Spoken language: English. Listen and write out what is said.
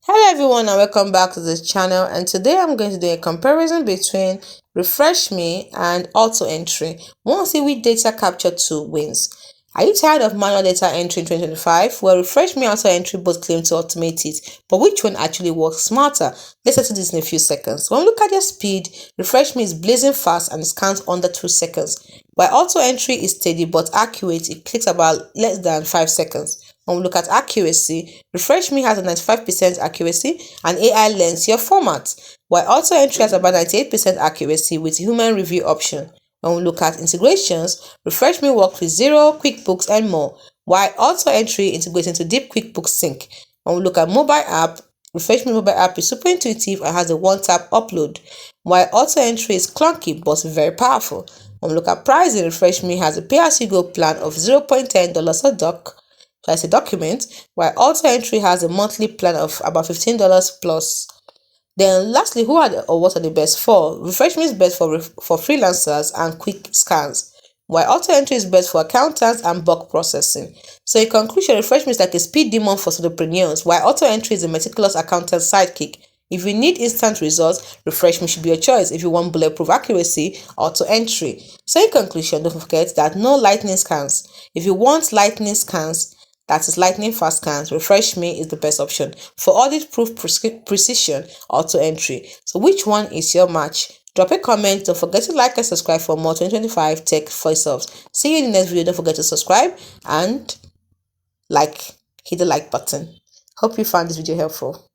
Hello everyone and welcome back to this channel, and today I'm going to do a comparison between Refresh Me and AutoEntry. We want to see which data capture tool wins. Are you tired of manual data entry in 2025? Well, Refresh Me and AutoEntry both claim to automate it, but which one actually works smarter? Let's settle this in a few seconds. When we look at their speed, Refresh Me is blazing fast and it scans under 2 seconds, while AutoEntry is steady but accurate. It clicks about less than 5 seconds. When we look at accuracy, Refresh Me has a 95% accuracy and AI learns your format, while AutoEntry has about 98% accuracy with human review option. When we look at integrations, Refresh Me works with Xero, QuickBooks, and more, while AutoEntry integrates into deep QuickBooks sync. When we look at mobile app, Refresh Me mobile app is super intuitive and has a one-tap upload, while AutoEntry is clunky but very powerful. When we look at pricing, Refresh Me has a pay-as-you-go plan of $0.10 a document, while AutoEntry has a monthly plan of about $15 plus. Then lastly, what are the best for? Refresh Me is best for freelancers and quick scans, while AutoEntry is best for accountants and bulk processing. So in conclusion, Refresh Me is like a speed demon for solopreneurs, while AutoEntry is a meticulous accountant sidekick. If you need instant results, Refresh Me should be your choice. If you want bulletproof accuracy, AutoEntry. So in conclusion, don't forget that no lightning scans. If you want lightning scans, that is lightning fast scans, Refresh Me is the best option. For audit-proof precision, AutoEntry. So which one is your match? Drop a comment. Don't forget to like and subscribe for more 2025 tech voice-offs. See you in the next video. Don't forget to subscribe and hit the like button. Hope you found this video helpful.